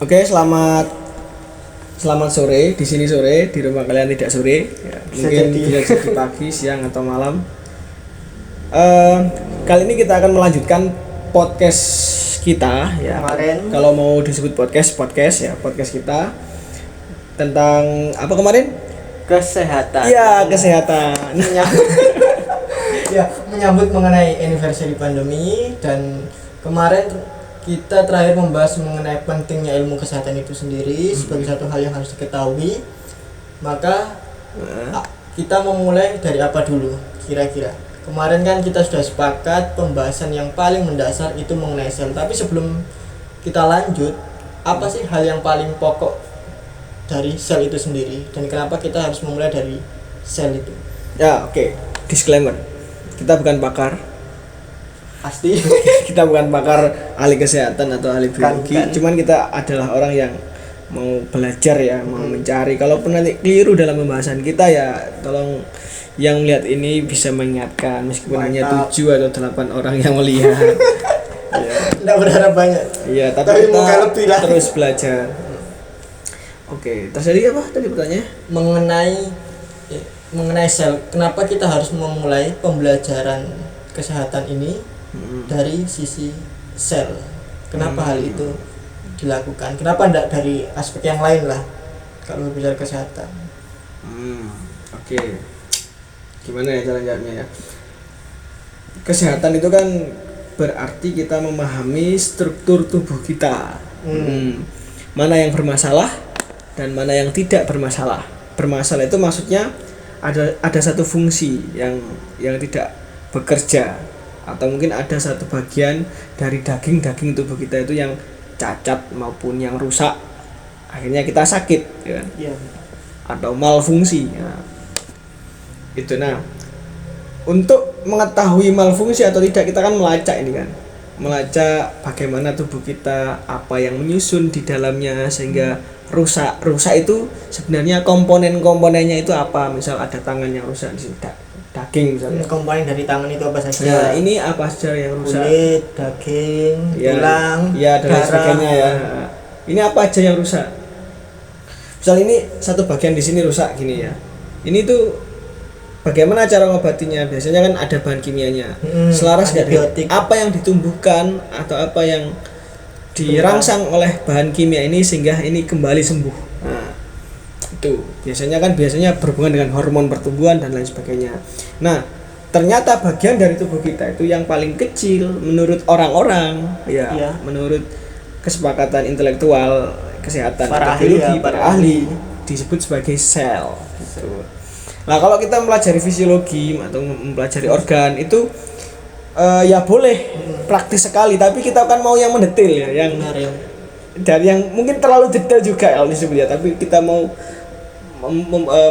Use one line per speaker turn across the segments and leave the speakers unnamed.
Oke, selamat sore. Di sini sore, di rumah kalian tidak sore. Ya, mungkin bisa jadi pagi, siang atau malam. Kali ini kita akan melanjutkan podcast kita ya.
Kemarin
kalau mau disebut podcast ya, podcast kita tentang apa kemarin?
kesehatan.
Iya, kesehatan.
Menyambut mengenai anniversary pandemi, dan kemarin kita terakhir membahas mengenai pentingnya ilmu kesehatan itu sendiri sebagai satu hal yang harus diketahui. Maka kita memulai dari apa dulu kira-kira? Kemarin kan kita sudah sepakat pembahasan yang paling mendasar itu mengenai sel. Tapi sebelum kita lanjut, apa sih hal yang paling pokok dari sel itu sendiri, dan kenapa kita harus memulai dari sel itu?
Ya, oke. Disclaimer. Kita bukan pakar.
Pasti
Kita bukan pakar ahli kesehatan atau ahli biologi.
Kan.
Cuman kita adalah orang yang mau belajar ya, mau mencari. Kalaupun nanti keliru dalam pembahasan kita ya tolong yang melihat ini bisa mengingatkan, meskipun hanya 7 atau 8 orang yang melihat. Ya.
Tidak berharap banyak.
Iya, tapi
Tapi
kita
lebih lah.
terus belajar. Oke, terus tadi apa tadi pertanyaannya?
mengenai sel. Kenapa kita harus memulai pembelajaran kesehatan ini dari sisi sel? Kenapa hal itu dilakukan? Kenapa tidak dari aspek yang lain lah kalau berbicara kesehatan?
Oke. Gimana ya cara jawabnya ya? Kesehatan itu kan berarti kita memahami struktur tubuh kita. Mana yang bermasalah dan mana yang tidak bermasalah. Bermasalah itu maksudnya ada satu fungsi yang tidak bekerja, atau mungkin ada satu bagian dari daging tubuh kita itu yang cacat maupun yang rusak, akhirnya kita sakit ya kan?
Iya.
Atau malfungsi ya. Itu. Nah, untuk mengetahui malfungsi atau tidak, kita kan melacak ini kan, melacak bagaimana tubuh kita, apa yang menyusun di dalamnya sehingga rusak itu sebenarnya komponen-komponennya itu apa. Misal ada tangan yang rusak di sini, daging misalnya.
Komponen dari tangan itu apa saja?
Nah, ini apa saja yang rusak?
Kulit, daging, tulang,
ya dan lain sebagainya ya. Ini apa aja yang rusak? Misal ini satu bagian di sini rusak gini ya. Ini tuh bagaimana cara mengobatinya? Biasanya kan ada bahan kimianya. Selaras dari apa yang ditumbuhkan atau apa yang dirangsang oleh bahan kimia ini sehingga ini kembali sembuh. Nah, itu biasanya berhubungan dengan hormon pertumbuhan dan lain sebagainya. Nah, ternyata bagian dari tubuh kita itu yang paling kecil menurut orang-orang ya. Menurut kesepakatan intelektual kesehatan
para
atau biologi, para ahli disebut sebagai sel gitu. Nah, kalau kita mempelajari fisiologi atau mempelajari organ itu ya boleh praktis sekali, tapi kita kan mau yang mendetail ya, yang dari yang mungkin terlalu detail juga kalau disebut ya, tapi kita mau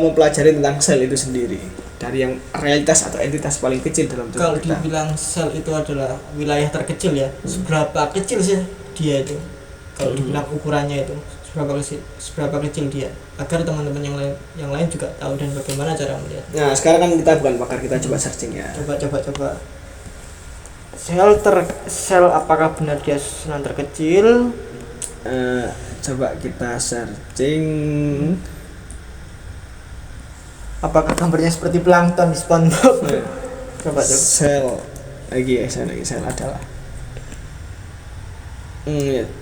mempelajari tentang sel itu sendiri dari yang realitas atau entitas paling kecil dalam tubuh
kalau
kita.
Kalau dibilang sel itu adalah wilayah terkecil ya, seberapa kecil sih dia itu? Kalau dibilang ukurannya itu seberapa kecil dia, agar teman-teman yang lain juga tahu dan bagaimana cara melihat.
Nah, sekarang kan kita bukan pakar, kita coba searching ya.
Coba. Sel apakah benar dia susunan terkecil?
Coba kita searching.
Apakah gambarnya seperti plankton di SpongeBob? Coba.
Sel sel adalah.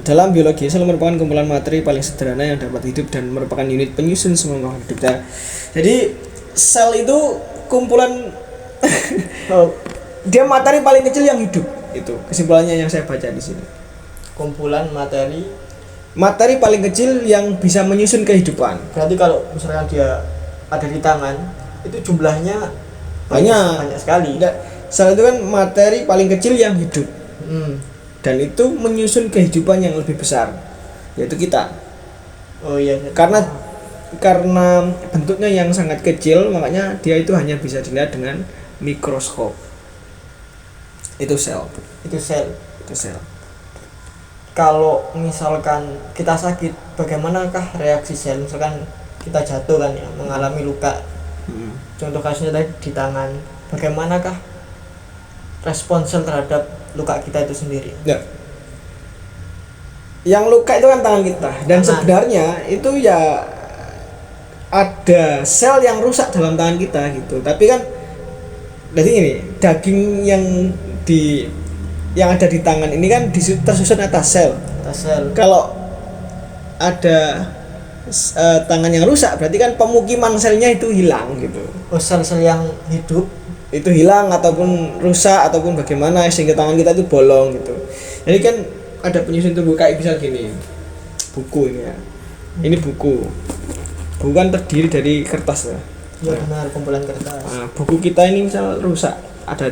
Dalam biologi, sel merupakan kumpulan materi paling sederhana yang dapat hidup dan merupakan unit penyusun semua makhluk hidup. Jadi sel itu kumpulan dia materi paling kecil yang hidup. Itu kesimpulannya yang saya baca di sini.
Kumpulan
materi paling kecil yang bisa menyusun kehidupan.
Berarti kalau misalnya dia ada di tangan, itu jumlahnya banyak sekali.
Sel itu kan materi paling kecil yang hidup. Dan itu menyusun kehidupan yang lebih besar, yaitu kita.
Oh iya.
Karena bentuknya yang sangat kecil, makanya dia itu hanya bisa dilihat dengan mikroskop. Itu sel.
Kalau misalkan kita sakit, bagaimanakah reaksi sel? Misalkan kita jatuh kan ya, mengalami luka. Contoh kasusnya tadi di tangan. Bagaimanakah respon sel terhadap luka kita itu sendiri.
Ya. Yang luka itu kan tangan kita, dan
Tangan.
sebenarnya itu ya ada sel yang rusak dalam tangan kita gitu. Tapi kan jadi ini daging yang ada di tangan ini kan tersusun atas sel.
Sel.
Kalau ada tangan yang rusak berarti kan pemukiman selnya itu hilang gitu.
Oh, sel-sel yang hidup
Itu hilang ataupun rusak ataupun bagaimana sehingga tangan kita itu bolong gitu. Jadi kan ada penyusun tubuh kayak misal gini. Buku ini ya. Ini buku. Buku kan terdiri dari kertas ya.
ya benar, kumpulan kertas.
Nah, buku kita ini misal rusak, ada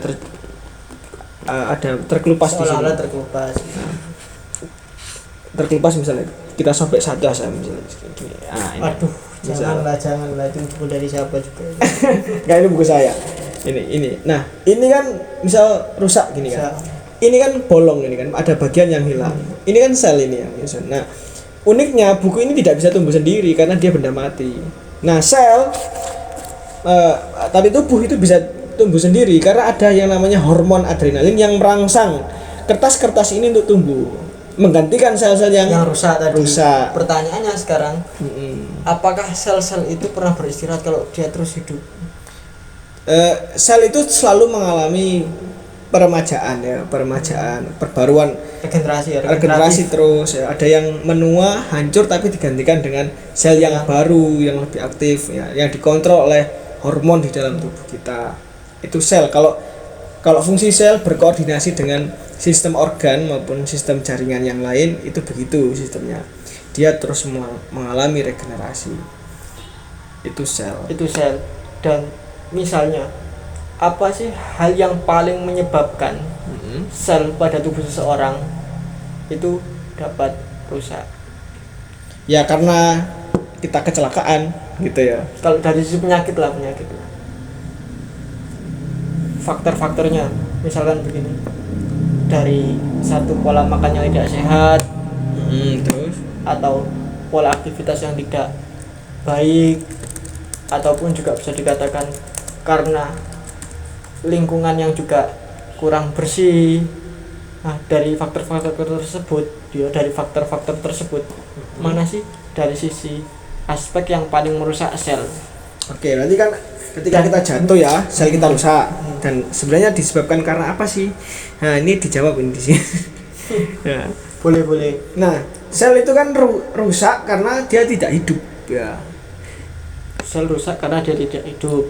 terkelupas di sini.
Seolah-olah terkelupas.
Terkelupas misalnya kita sobek satu asam misalnya gini. Nah, ini.
Aduh,
Misal.
janganlah itu buku dari siapa juga.
Enggak, ini buku saya. Ini. Nah, ini kan misal rusak gini kan. Ini kan bolong ini kan, ada bagian yang hilang. Ini kan sel ini yang menyusun. Nah, uniknya buku ini tidak bisa tumbuh sendiri karena dia benda mati. Nah, sel tapi tubuh itu bisa tumbuh sendiri karena ada yang namanya hormon adrenalin yang merangsang kertas-kertas ini untuk tumbuh, menggantikan sel-sel yang
rusak tadi.
Rusak.
Pertanyaannya sekarang, apakah sel-sel itu pernah beristirahat kalau dia terus hidup?
Sel itu selalu mengalami peremajaan, perbaruan, regenerasi terus ya. Ada yang menua, hancur tapi digantikan dengan sel yang baru yang lebih aktif ya, yang dikontrol oleh hormon di dalam tubuh kita. Itu sel. Kalau fungsi sel berkoordinasi dengan sistem organ maupun sistem jaringan yang lain, itu begitu sistemnya. Dia terus mengalami regenerasi. Itu sel.
Dan misalnya apa sih hal yang paling menyebabkan sel pada tubuh seseorang itu dapat rusak?
Ya karena kita kecelakaan gitu ya.
Kalau dari sisi penyakit lah. Faktor-faktornya misalkan begini, dari satu pola makan yang tidak sehat,
Terus
atau pola aktivitas yang tidak baik, ataupun juga bisa dikatakan karena lingkungan yang juga kurang bersih. Nah, dari faktor-faktor tersebut mana sih dari sisi aspek yang paling merusak sel?
Oke, nanti kan ketika kita jatuh ya, sel kita rusak. Dan sebenarnya disebabkan karena apa sih? Nah, ini dijawab ini di sini. Ya.
Boleh.
Nah, sel itu kan rusak karena dia tidak hidup ya.
Sel rusak karena dia tidak hidup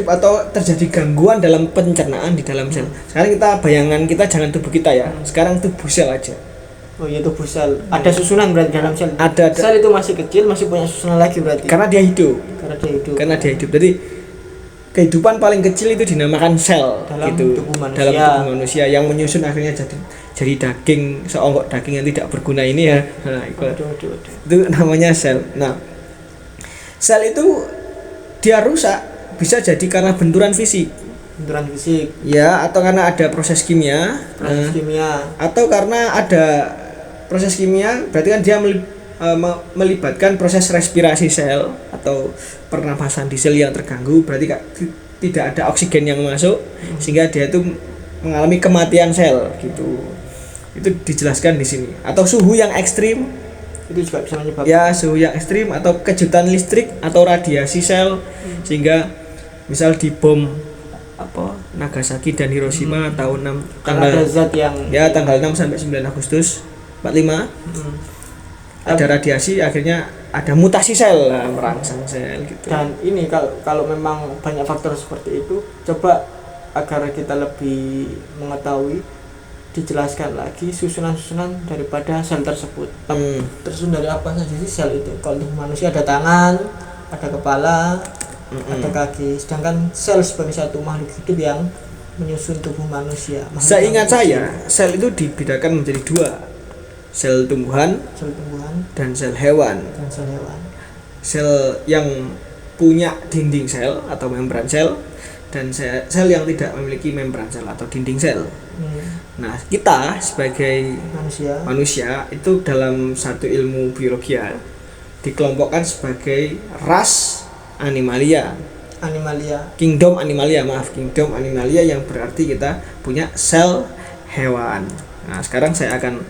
Atau terjadi gangguan dalam pencernaan di dalam sel. Sekarang bayangan kita jangan tubuh kita ya. Sekarang tubuh sel aja.
Oh iya, tubuh sel. Ada susunan berarti dalam sel.
Ada.
Sel itu masih kecil, masih punya susunan lagi berarti.
Karena dia hidup.
Karena dia hidup.
Jadi kehidupan paling kecil itu dinamakan sel
dalam
gitu.
Tubuh manusia.
Dalam tubuh manusia yang menyusun akhirnya jadi daging, seonggok daging yang tidak berguna ini ya. Nah, itu namanya sel. Nah, sel itu dia rusak bisa jadi karena benturan fisik ya, atau karena ada proses kimia, atau karena ada proses kimia berarti kan dia melibatkan proses respirasi sel atau pernapasan di sel yang terganggu, berarti tidak ada oksigen yang masuk sehingga dia itu mengalami kematian sel gitu. Itu dijelaskan di sini. Atau suhu yang ekstrim
itu juga bisa menyebabkan
ya, suhu yang ekstrim atau kejutan listrik atau radiasi sel sehingga misal di bom Nagasaki dan Hiroshima tahun 6 tanggal 6 sampai 9 Agustus 45 ada radiasi, akhirnya ada mutasi sel lah, merangsang sel gitu.
Dan ini kalau memang banyak faktor seperti itu, coba agar kita lebih mengetahui, dijelaskan lagi susunan-susunan daripada sel tersebut. Tersusun dari apa saja sih sel itu? Kalau tubuh manusia ada tangan, ada kepala, ada kaki. Sedangkan sel sebagai satu makhluk hidup yang menyusun tubuh manusia.
Seingat saya, sel itu dibedakan menjadi dua. Sel tumbuhan dan sel hewan. Sel yang punya dinding sel atau membran sel, dan sel yang tidak memiliki membran sel atau dinding sel. Nah, kita sebagai manusia itu dalam satu ilmu biologi dikelompokkan sebagai ras animalia
animalia.
Kingdom Animalia, maaf, Kingdom Animalia yang berarti kita punya sel hewan. Nah, sekarang saya akan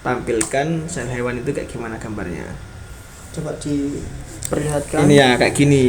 tampilkan sel hewan itu kayak gimana gambarnya.
Coba diperlihatkan.
Ini ya kayak gini.